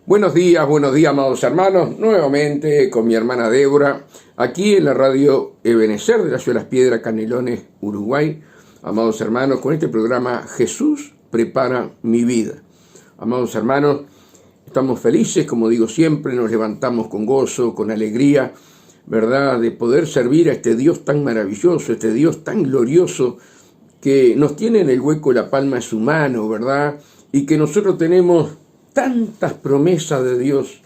Buenos días, amados hermanos, nuevamente con mi hermana Débora, aquí en la radio Ebenecer de la ciudad de Las Piedras, Canelones, Uruguay. Amados hermanos, con este programa Jesús prepara mi vida. Amados hermanos, estamos felices, como digo siempre, nos levantamos con gozo, con alegría, ¿verdad? De poder servir a este Dios tan maravilloso, este Dios tan glorioso, que nos tiene en el hueco la palma de su mano, ¿verdad? Y que nosotros tenemos tantas promesas de Dios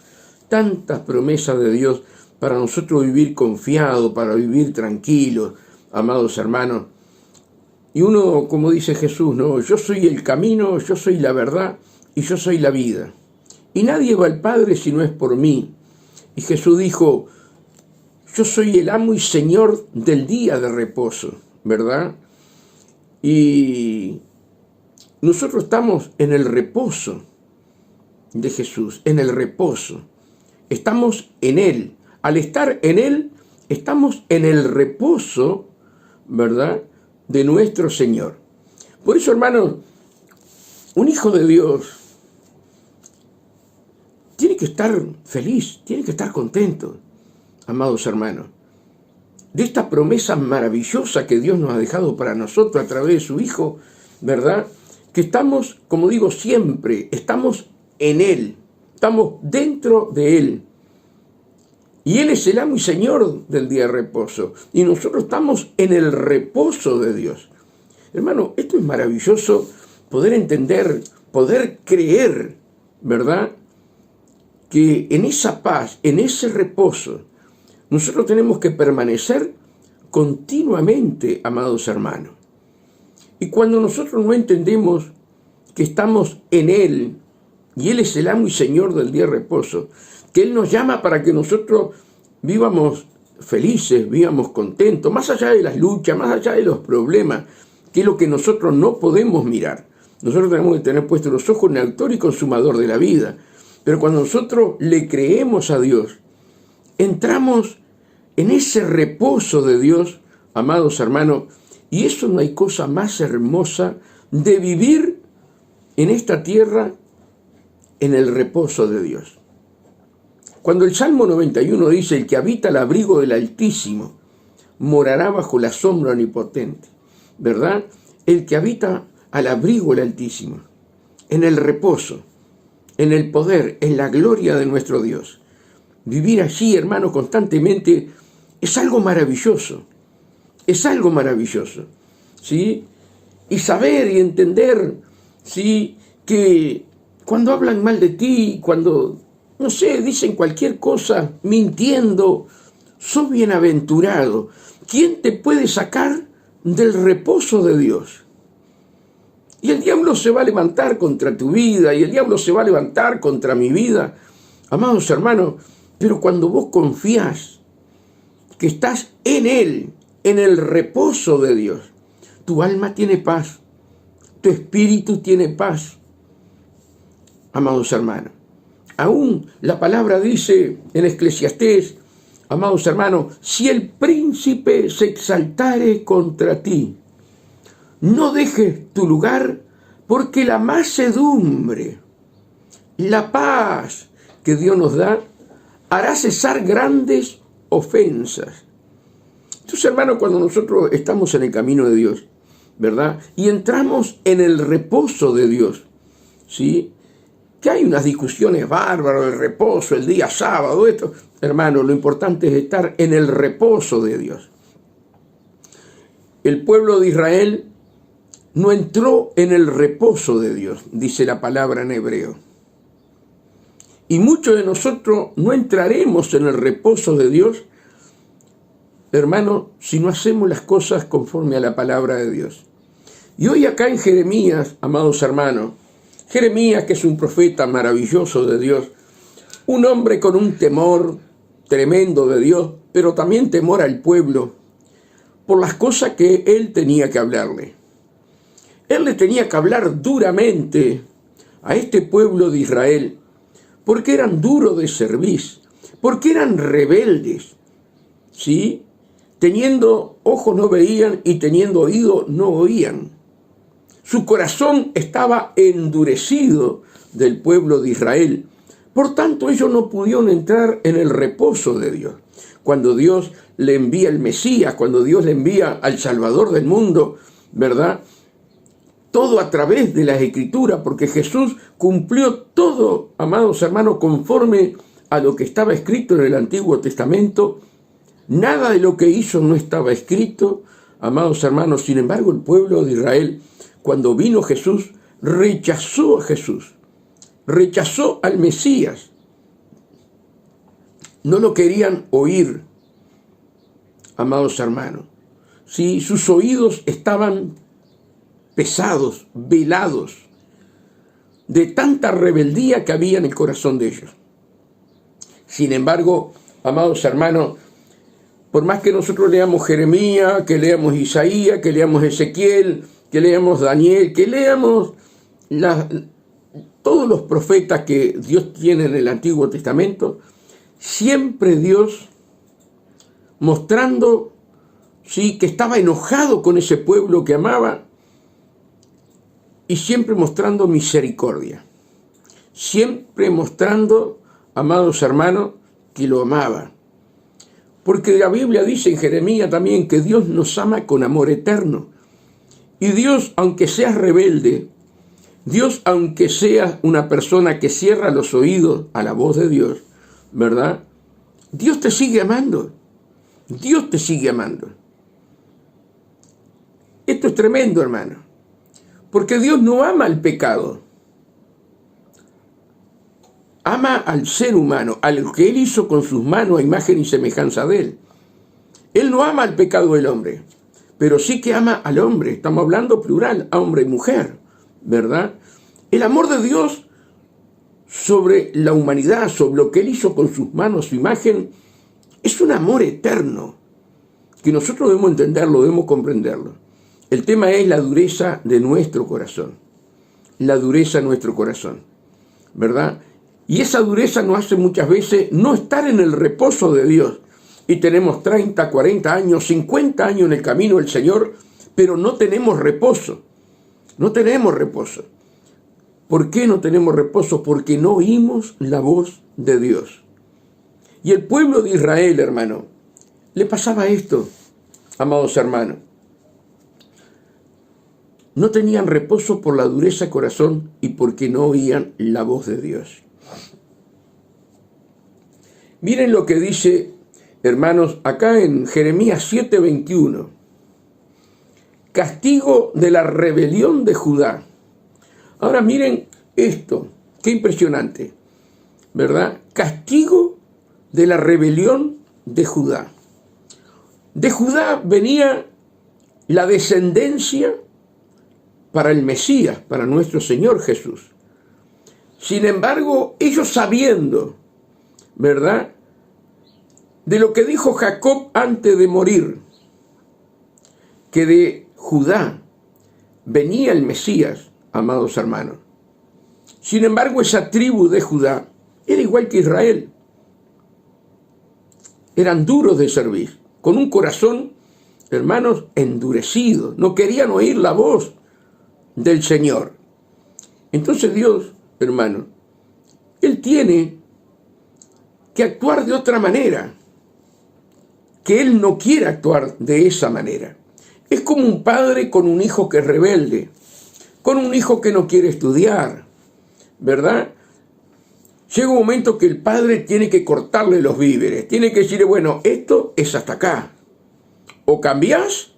para nosotros vivir confiados, para vivir tranquilos, amados hermanos. Y uno, como dice Jesús, ¿no? Yo soy el camino, yo soy la verdad y yo soy la vida. Y nadie va al Padre si no es por mí. Y Jesús dijo, yo soy el amo y Señor del día de reposo, ¿verdad? Y nosotros estamos en el reposo de Jesús, en el reposo. Estamos en Él. Al estar en Él, estamos en el reposo, ¿verdad?, de nuestro Señor. Por eso, hermanos, un hijo de Dios tiene que estar feliz, tiene que estar contento, amados hermanos, de esta promesa maravillosa que Dios nos ha dejado para nosotros a través de su Hijo, ¿verdad?, que estamos, como digo siempre, estamos en Él, estamos dentro de Él. Y Él es el amo y Señor del día de reposo. Y nosotros estamos en el reposo de Dios. Hermano, esto es maravilloso, poder entender, poder creer, ¿verdad?, que en esa paz, en ese reposo, nosotros tenemos que permanecer continuamente, amados hermanos. Y cuando nosotros no entendemos que estamos en Él, y Él es el amo y Señor del día de reposo, que Él nos llama para que nosotros vivamos felices, vivamos contentos, más allá de las luchas, más allá de los problemas, que es lo que nosotros no podemos mirar. Nosotros tenemos que tener puestos los ojos en el autor y consumador de la vida. Pero cuando nosotros le creemos a Dios, entramos en ese reposo de Dios, amados hermanos, y eso no hay cosa más hermosa de vivir en esta tierra en el reposo de Dios. Cuando el Salmo 91 dice, el que habita al abrigo del Altísimo morará bajo la sombra omnipotente, ¿verdad? El que habita al abrigo del Altísimo, en el reposo, en el poder, en la gloria de nuestro Dios. Vivir allí, hermano, constantemente es algo maravilloso, ¿sí? Y saber y entender, ¿sí?, que cuando hablan mal de ti, cuando, no sé, dicen cualquier cosa, mintiendo, sos bienaventurado. ¿Quién te puede sacar del reposo de Dios? Y el diablo se va a levantar contra tu vida, y el diablo se va a levantar contra mi vida, amados hermanos, pero cuando vos confías que estás en Él, en el reposo de Dios, tu alma tiene paz, tu espíritu tiene paz, amados hermanos. Aún la palabra dice en Eclesiastés, amados hermanos, si el príncipe se exaltare contra ti, no dejes tu lugar, porque la mansedumbre, la paz que Dios nos da, hará cesar grandes ofensas. Entonces, hermanos, cuando nosotros estamos en el camino de Dios, ¿verdad?, y entramos en el reposo de Dios, ¿sí?, que hay unas discusiones bárbaras, el reposo, el día sábado, esto, hermano, lo importante es estar en el reposo de Dios. El pueblo de Israel no entró en el reposo de Dios, dice la palabra en hebreo. Y muchos de nosotros no entraremos en el reposo de Dios, hermano, si no hacemos las cosas conforme a la palabra de Dios. Y hoy acá en Jeremías, amados hermanos, Jeremías, que es un profeta maravilloso de Dios, un hombre con un temor tremendo de Dios, pero también temor al pueblo, por las cosas que él tenía que hablarle. Él le tenía que hablar duramente a este pueblo de Israel, porque eran duros de cerviz, porque eran rebeldes, ¿sí? Teniendo ojos no veían y teniendo oído no oían. Su corazón estaba endurecido del pueblo de Israel, Por tanto, ellos no pudieron entrar en el reposo de Dios. Cuando Dios le envía el Mesías, cuando Dios le envía al Salvador del mundo, ¿verdad? Todo a través de las Escrituras, porque Jesús cumplió todo, amados hermanos, conforme a lo que estaba escrito en el Antiguo Testamento. Nada de lo que hizo no estaba escrito, amados hermanos. Sin embargo, el pueblo de Israel, cuando vino Jesús, rechazó a Jesús, rechazó al Mesías. No lo querían oír, amados hermanos. Sí, sus oídos estaban pesados, velados, de tanta rebeldía que había en el corazón de ellos. Sin embargo, amados hermanos, por más que nosotros leamos Jeremías, que leamos Isaías, que leamos Ezequiel, que leamos Daniel, que leamos todos los profetas que Dios tiene en el Antiguo Testamento, siempre Dios mostrando, sí, que estaba enojado con ese pueblo que amaba, y siempre mostrando misericordia, siempre mostrando, amados hermanos, que lo amaba. Porque la Biblia dice en Jeremías también que Dios nos ama con amor eterno. Y Dios, aunque seas rebelde, Dios, aunque seas una persona que cierra los oídos a la voz de Dios, ¿verdad? Dios te sigue amando. Dios te sigue amando. Esto es tremendo, hermano. Porque Dios no ama el pecado. Ama al ser humano, al que Él hizo con sus manos a imagen y semejanza de Él. Él no ama el pecado del hombre, pero sí que ama al hombre. Estamos hablando plural, a hombre y mujer, ¿verdad? El amor de Dios sobre la humanidad, sobre lo que Él hizo con sus manos, su imagen, es un amor eterno, que nosotros debemos entenderlo, debemos comprenderlo. El tema es la dureza de nuestro corazón, la dureza de nuestro corazón, ¿verdad? Y esa dureza nos hace muchas veces no estar en el reposo de Dios. Y tenemos 30, 40 años, 50 años en el camino del Señor, pero no tenemos reposo. No tenemos reposo. ¿Por qué no tenemos reposo? Porque no oímos la voz de Dios. Y el pueblo de Israel, hermano, le pasaba esto, amados hermanos. No tenían reposo por la dureza de corazón y porque no oían la voz de Dios. Miren lo que dice, hermanos, acá en Jeremías 7:21. Castigo de la rebelión de Judá. Ahora miren esto, qué impresionante, ¿verdad? Castigo de la rebelión de Judá. De Judá venía la descendencia para el Mesías, para nuestro Señor Jesús. Sin embargo, ellos sabiendo, ¿verdad?, de lo que dijo Jacob antes de morir, que de Judá venía el Mesías, amados hermanos. Sin embargo, esa tribu de Judá era igual que Israel. Eran duros de servir, con un corazón, hermanos, endurecido. No querían oír la voz del Señor. Entonces Dios, hermano, Él tiene que actuar de otra manera, que Él no quiere actuar de esa manera. Es como un padre con un hijo que es rebelde, con un hijo que no quiere estudiar, ¿verdad? Llega un momento que el padre tiene que cortarle los víveres, tiene que decirle, bueno, esto es hasta acá, o cambiás,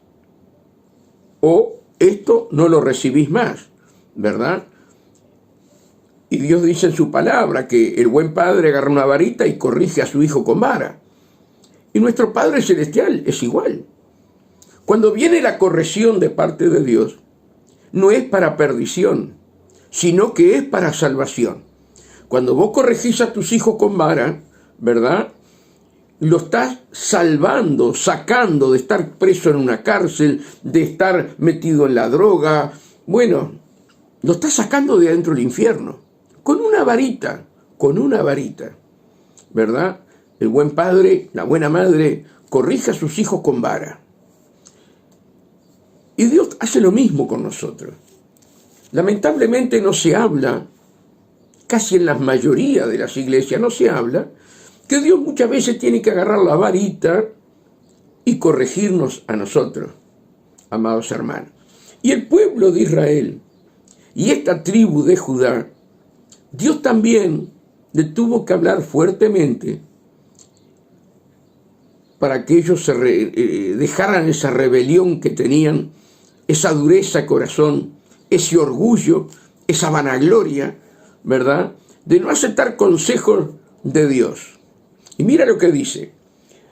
o esto no lo recibís más, ¿verdad? Y Dios dice en su palabra que el buen padre agarra una varita y corrige a su hijo con vara. Y nuestro Padre Celestial es igual. Cuando viene la corrección de parte de Dios, no es para perdición, sino que es para salvación. Cuando vos corregís a tus hijos con vara, ¿verdad?, lo estás salvando, sacando de estar preso en una cárcel, de estar metido en la droga. Bueno, lo estás sacando de adentro del infierno. Con una varita, ¿verdad? El buen padre, la buena madre, corrige a sus hijos con vara. Y Dios hace lo mismo con nosotros. Lamentablemente no se habla casi en la mayoría de las iglesias no se habla, que Dios muchas veces tiene que agarrar la varita y corregirnos a nosotros, amados hermanos. Y el pueblo de Israel y esta tribu de Judá, Dios también le tuvo que hablar fuertemente para que ellos dejaran esa rebelión que tenían, esa dureza de corazón, ese orgullo, esa vanagloria, ¿verdad?, de no aceptar consejos de Dios. Y mira lo que dice: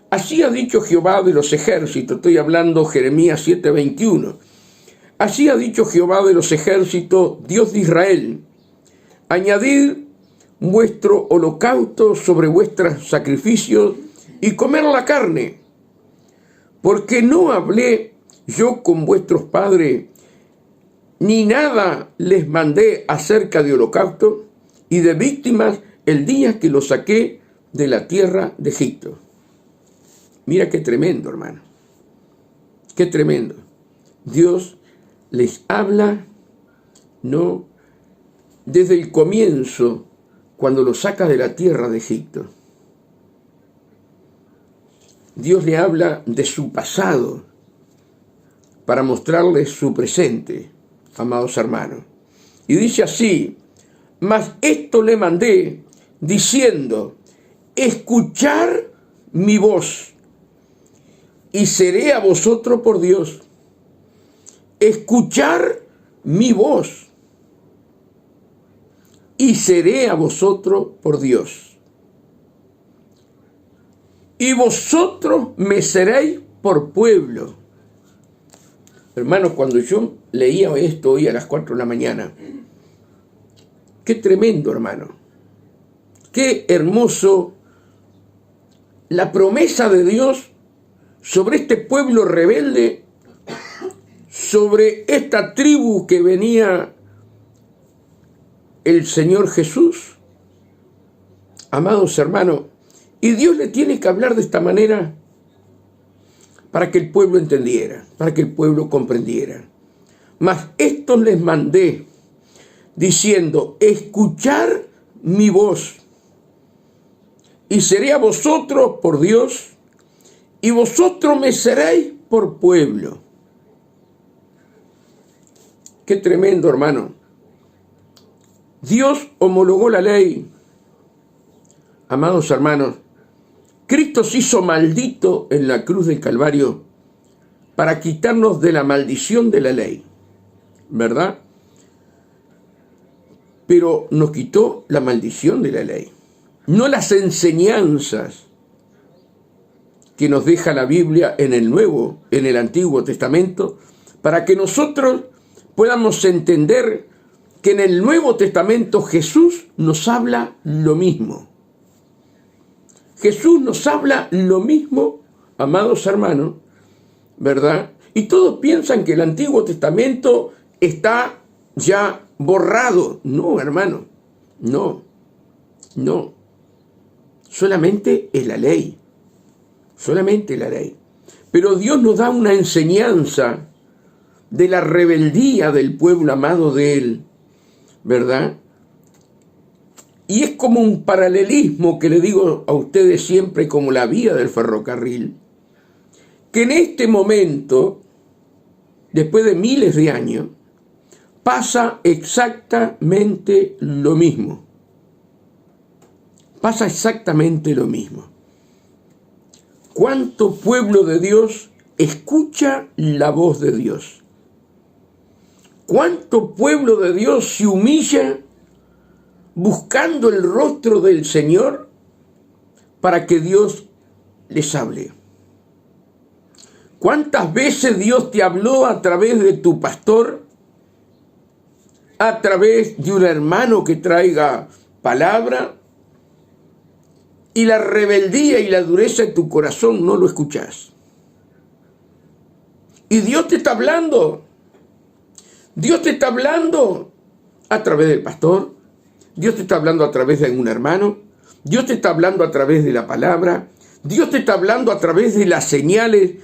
así ha dicho Jehová de los ejércitos, estoy hablando Jeremías 7:21, así ha dicho Jehová de los ejércitos, Dios de Israel, añadid vuestro holocausto sobre vuestros sacrificios y comer la carne, porque no hablé yo con vuestros padres, ni nada les mandé acerca de holocausto y de víctimas el día que los saqué de la tierra de Egipto. Mira qué tremendo, hermano. Qué tremendo. Dios les habla, no desde el comienzo, cuando los saca de la tierra de Egipto. Dios le habla de su pasado para mostrarles su presente, amados hermanos. Y dice así: mas esto le mandé diciendo, escuchar mi voz y seré a vosotros por Dios. Escuchar mi voz y seré a vosotros por Dios. Y vosotros me seréis por pueblo. Hermanos, cuando yo leía esto hoy a las 4 de la mañana, qué tremendo, hermano. Qué hermoso la promesa de Dios sobre este pueblo rebelde, sobre esta tribu que venía el Señor Jesús. Amados hermanos, y Dios le tiene que hablar de esta manera para que el pueblo entendiera, para que el pueblo comprendiera. Mas esto les mandé, diciendo, escuchar mi voz, y seré a vosotros por Dios, y vosotros me seréis por pueblo. Qué tremendo, hermano. Dios homologó la ley. Amados hermanos, Cristo se hizo maldito en la cruz del Calvario para quitarnos de la maldición de la ley, ¿verdad? Pero nos quitó la maldición de la ley, no las enseñanzas que nos deja la Biblia en el Antiguo Testamento, para que nosotros podamos entender que en el Nuevo Testamento Jesús nos habla lo mismo. Jesús nos habla lo mismo, amados hermanos, ¿verdad? Y todos piensan que el Antiguo Testamento está ya borrado. No, hermano, no. Solamente es la ley. Solamente la ley. Pero Dios nos da una enseñanza de la rebeldía del pueblo amado de Él, ¿verdad? Y es como un paralelismo que le digo a ustedes siempre, como la vía del ferrocarril, que en este momento, después de miles de años, pasa exactamente lo mismo. Pasa exactamente lo mismo. ¿Cuánto pueblo de Dios escucha la voz de Dios? ¿Cuánto pueblo de Dios se humilla buscando el rostro del Señor para que Dios les hable? ¿Cuántas veces Dios te habló a través de tu pastor, a través de un hermano que traiga palabra, y la rebeldía y la dureza de tu corazón no lo escuchás? Y Dios te está hablando. Dios te está hablando a través del pastor. Dios te está hablando a través de algún hermano. Dios te está hablando a través de la palabra. Dios te está hablando a través de las señales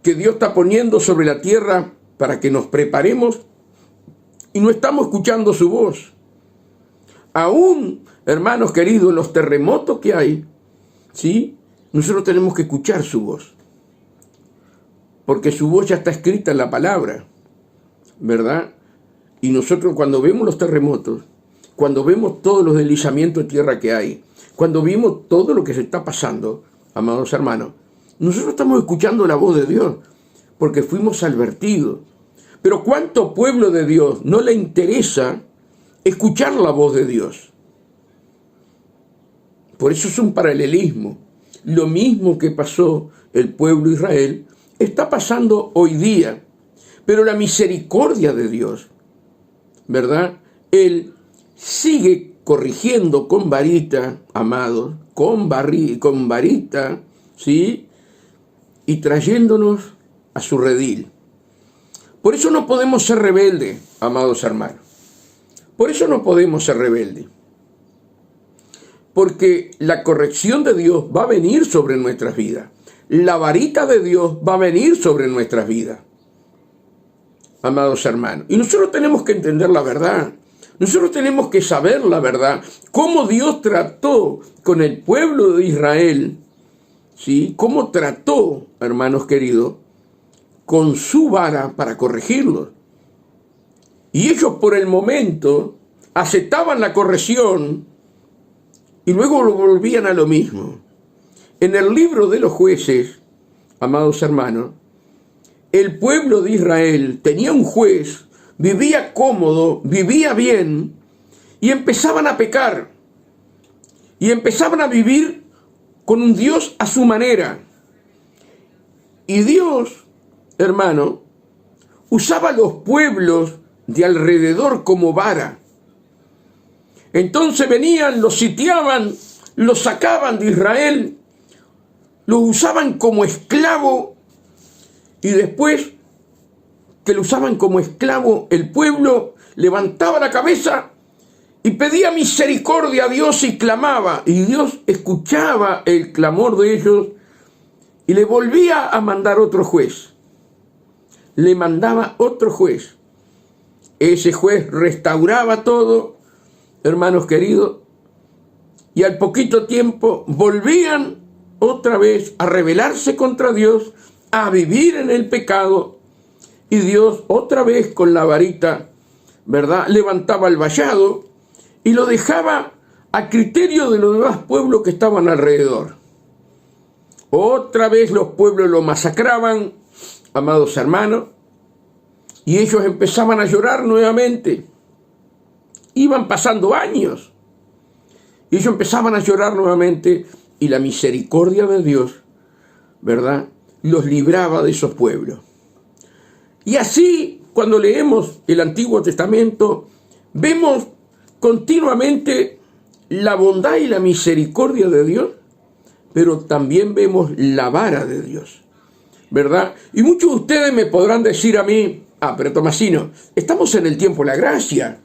que Dios está poniendo sobre la tierra para que nos preparemos, y no estamos escuchando su voz. Aún, hermanos queridos, los terremotos que hay, ¿sí? Nosotros tenemos que escuchar su voz. Porque su voz ya está escrita en la palabra, ¿verdad? Y nosotros cuando vemos los terremotos, cuando vemos todos los deslizamientos de tierra que hay, cuando vimos todo lo que se está pasando, amados hermanos, nosotros estamos escuchando la voz de Dios, porque fuimos advertidos. Pero ¿cuánto pueblo de Dios no le interesa escuchar la voz de Dios? Por eso es un paralelismo. Lo mismo que pasó el pueblo de Israel, está pasando hoy día. Pero la misericordia de Dios, ¿verdad? Él sigue corrigiendo con varita, amados, con varita, ¿sí? Y trayéndonos a su redil. Por eso no podemos ser rebeldes, amados hermanos. Por eso no podemos ser rebeldes. Porque la corrección de Dios va a venir sobre nuestras vidas. La varita de Dios va a venir sobre nuestras vidas, amados hermanos. Y nosotros tenemos que entender la verdad. Nosotros tenemos que saber la verdad. Cómo Dios trató con el pueblo de Israel. ¿Sí? Cómo trató, hermanos queridos, con su vara para corregirlos. Y ellos por el momento aceptaban la corrección y luego lo volvían a lo mismo. En el libro de los jueces, amados hermanos, el pueblo de Israel tenía un juez, vivía cómodo, vivía bien, y empezaban a pecar, y empezaban a vivir con un Dios a su manera. Y Dios, hermano, usaba los pueblos de alrededor como vara. Entonces venían, los sitiaban, los sacaban de Israel, los usaban como esclavo, y después que lo usaban como esclavo, el pueblo levantaba la cabeza y pedía misericordia a Dios y clamaba, y Dios escuchaba el clamor de ellos y le volvía a mandar otro juez. Le mandaba otro juez. Ese juez restauraba todo, hermanos queridos, y al poquito tiempo volvían otra vez a rebelarse contra Dios, a vivir en el pecado, y Dios otra vez con la varita, ¿verdad?, levantaba el vallado y lo dejaba a criterio de los demás pueblos que estaban alrededor. Otra vez los pueblos lo masacraban, amados hermanos, y ellos empezaban a llorar nuevamente. Iban pasando años, y ellos empezaban a llorar nuevamente, y la misericordia de Dios, ¿verdad?, los libraba de esos pueblos. Y así, cuando leemos el Antiguo Testamento, vemos continuamente la bondad y la misericordia de Dios, pero también vemos la vara de Dios, ¿verdad? Y muchos de ustedes me podrán decir a mí, pero Tomasino, estamos en el tiempo de la gracia,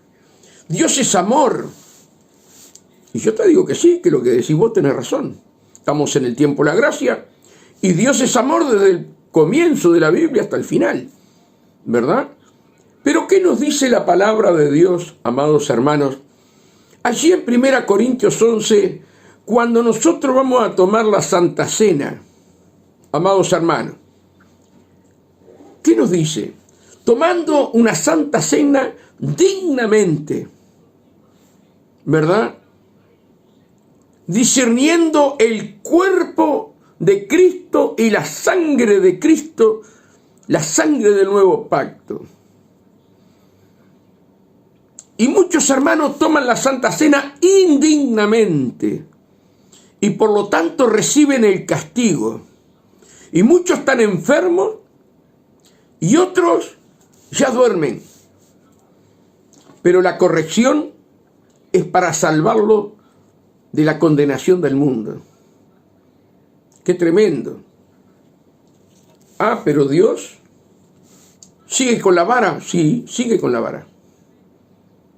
Dios es amor. Y yo te digo que sí, que lo que decís vos tenés razón. Estamos en el tiempo de la gracia y Dios es amor desde el comienzo de la Biblia hasta el final, ¿verdad? Pero ¿qué nos dice la palabra de Dios, amados hermanos? Allí en 1 Corintios 11, cuando nosotros vamos a tomar la Santa Cena, amados hermanos, ¿qué nos dice? Tomando una Santa Cena dignamente, ¿verdad?, discerniendo el cuerpo de Cristo y la sangre de Cristo, la sangre del nuevo pacto. Y muchos hermanos toman la Santa Cena indignamente y por lo tanto reciben el castigo. Y muchos están enfermos y otros ya duermen. Pero la corrección es para salvarlo de la condenación del mundo. ¡Qué tremendo! Pero Dios sigue con la vara. Sí, sigue con la vara.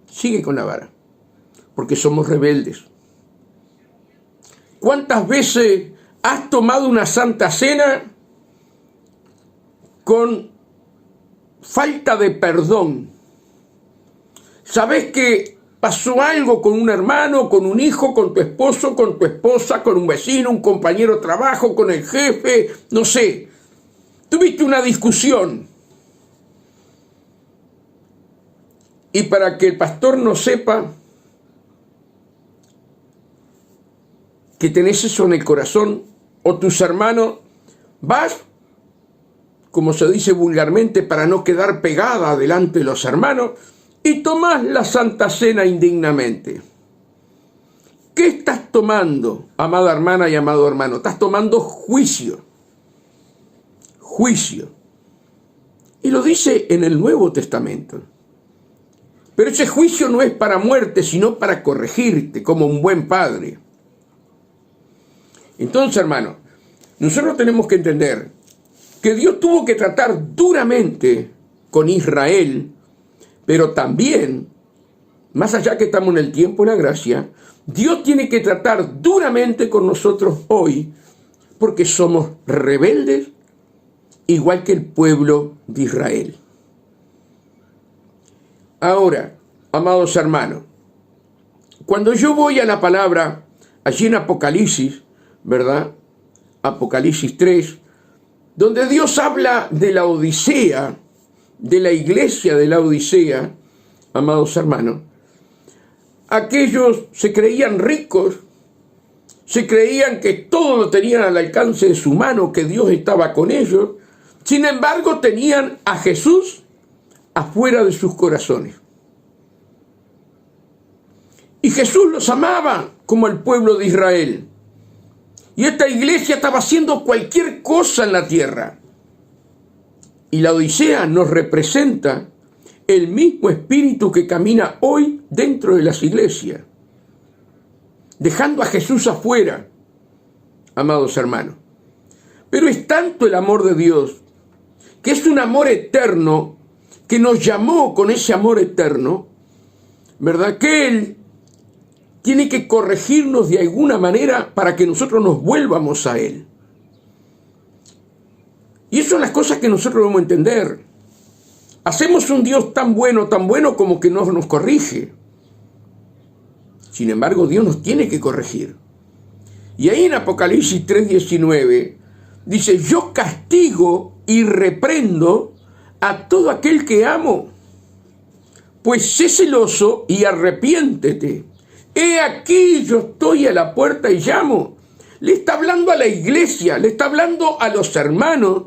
Sigue con la vara. Porque somos rebeldes. ¿Cuántas veces has tomado una Santa Cena con falta de perdón? Sabés que pasó algo con un hermano, con un hijo, con tu esposo, con tu esposa, con un vecino, un compañero de trabajo, con el jefe, no sé. Tuviste una discusión. Y para que el pastor no sepa que tenés eso en el corazón, o tus hermanos, vas, como se dice vulgarmente, para no quedar pegada delante de los hermanos, y tomás la Santa Cena indignamente. ¿Qué estás tomando, amada hermana y amado hermano? Estás tomando juicio. Juicio. Y lo dice en el Nuevo Testamento. Pero ese juicio no es para muerte, sino para corregirte como un buen padre. Entonces, hermano, nosotros tenemos que entender que Dios tuvo que tratar duramente con Israel, pero también, más allá que estamos en el tiempo y la gracia, Dios tiene que tratar duramente con nosotros hoy, porque somos rebeldes, igual que el pueblo de Israel. Ahora, amados hermanos, cuando yo voy a la palabra, allí en Apocalipsis, ¿verdad? Apocalipsis 3, donde Dios habla de la Odisea, de la iglesia de la Odisea, amados hermanos, aquellos se creían ricos, se creían que todo lo tenían al alcance de su mano, que Dios estaba con ellos, sin embargo tenían a Jesús afuera de sus corazones. Y Jesús los amaba como el pueblo de Israel. Y esta iglesia estaba haciendo cualquier cosa en la tierra. Y la Odisea nos representa el mismo espíritu que camina hoy dentro de las iglesias, dejando a Jesús afuera, amados hermanos. Pero es tanto el amor de Dios, que es un amor eterno, que nos llamó con ese amor eterno, ¿verdad? Que Él tiene que corregirnos de alguna manera para que nosotros nos vuelvamos a Él. Y eso son las cosas que nosotros debemos entender. Hacemos un Dios tan bueno como que no nos corrige. Sin embargo, Dios nos tiene que corregir. Y ahí en Apocalipsis 3:19 dice: yo castigo y reprendo a todo aquel que amo. Pues sé celoso y arrepiéntete. He aquí yo estoy a la puerta y llamo. Le está hablando a la iglesia, le está hablando a los hermanos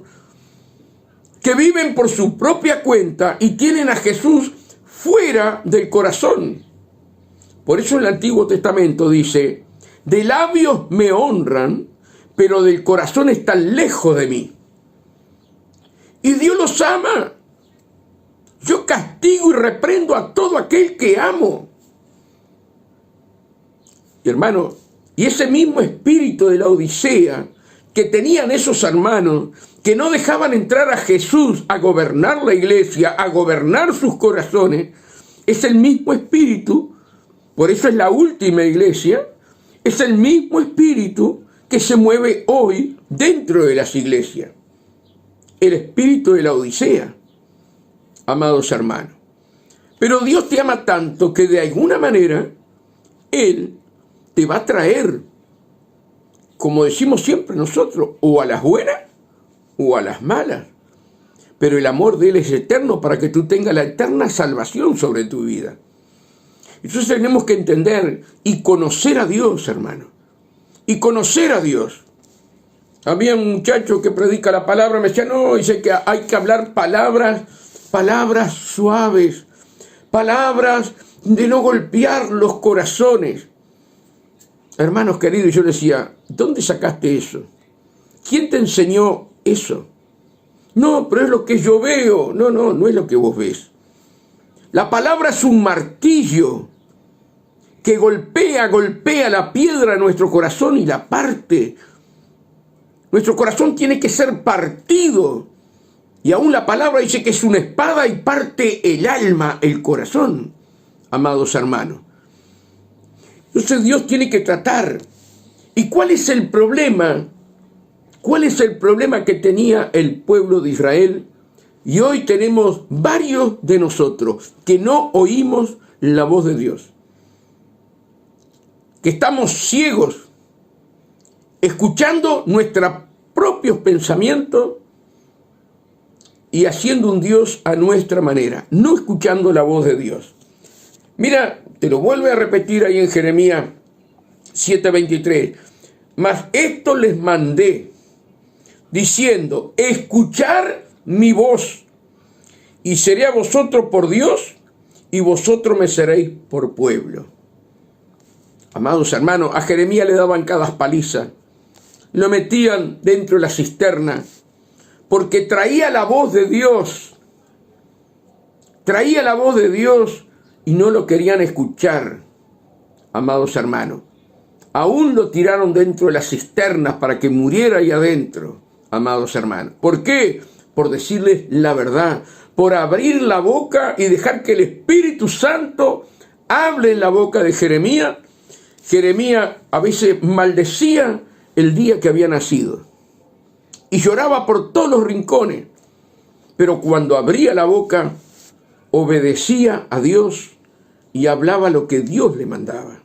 que viven por su propia cuenta y tienen a Jesús fuera del corazón. Por eso en el Antiguo Testamento dice: de labios me honran, pero del corazón están lejos de mí. Y Dios los ama. Yo castigo y reprendo a todo aquel que amo. Y hermano, y ese mismo espíritu de la Odisea que tenían esos hermanos, que no dejaban entrar a Jesús a gobernar la iglesia, a gobernar sus corazones, es el mismo espíritu, por eso es la última iglesia, es el mismo espíritu que se mueve hoy dentro de las iglesias. El espíritu de la Odisea, amados hermanos. Pero Dios te ama tanto que de alguna manera Él te va a traer, como decimos siempre nosotros, o a las buenas o a las malas. Pero el amor de Él es eterno para que tú tengas la eterna salvación sobre tu vida. Entonces tenemos que entender y conocer a Dios, hermano. Y conocer a Dios. Había un muchacho que predica la palabra, me decía: no, dice que hay que hablar palabras suaves, palabras de no golpear los corazones. Hermanos queridos, yo decía: ¿dónde sacaste eso? ¿Quién te enseñó eso? No, pero es lo que yo veo. No es lo que vos ves. La palabra es un martillo que golpea la piedra a nuestro corazón y la parte. Nuestro corazón tiene que ser partido. Y aún la palabra dice que es una espada y parte el alma, el corazón, amados hermanos. Entonces Dios tiene que tratar. ¿Y cuál es el problema? ¿Cuál es el problema que tenía el pueblo de Israel? Y hoy tenemos varios de nosotros que no oímos la voz de Dios. que estamos ciegos, escuchando nuestros propios pensamientos y haciendo un Dios a nuestra manera, no escuchando la voz de Dios. Mira, te lo vuelve a repetir ahí en Jeremías 7:23. Mas esto les mandé, diciendo, escuchar mi voz, y seré a vosotros por Dios, y vosotros me seréis por pueblo. Amados hermanos, a Jeremías le daban cada paliza, lo metían dentro de la cisterna, porque traía la voz de Dios, y no lo querían escuchar, amados hermanos. Aún lo tiraron dentro de las cisternas para que muriera ahí adentro, amados hermanos. ¿Por qué? Por decirles la verdad, por abrir la boca y dejar que el Espíritu Santo hable en la boca de Jeremías. Jeremías a veces maldecía el día que había nacido y lloraba por todos los rincones, pero cuando abría la boca, obedecía a Dios y hablaba lo que Dios le mandaba.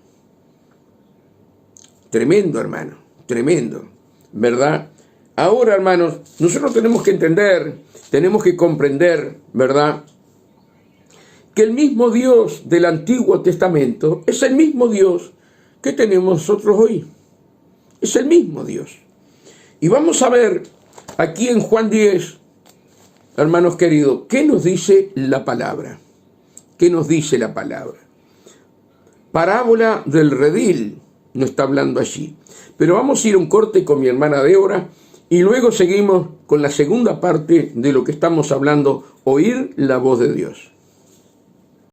Tremendo, hermano, tremendo, ¿verdad? Ahora, hermanos, nosotros tenemos que entender, tenemos que comprender, ¿verdad?, que el mismo Dios del Antiguo Testamento es el mismo Dios que tenemos nosotros hoy. Es el mismo Dios. Y vamos a ver aquí en Juan 10, hermanos queridos, ¿qué nos dice la palabra? ¿Qué nos dice la palabra? Parábola del redil no está hablando allí. Pero vamos a ir a un corte con mi hermana Débora y luego seguimos con la segunda parte de lo que estamos hablando, oír la voz de Dios.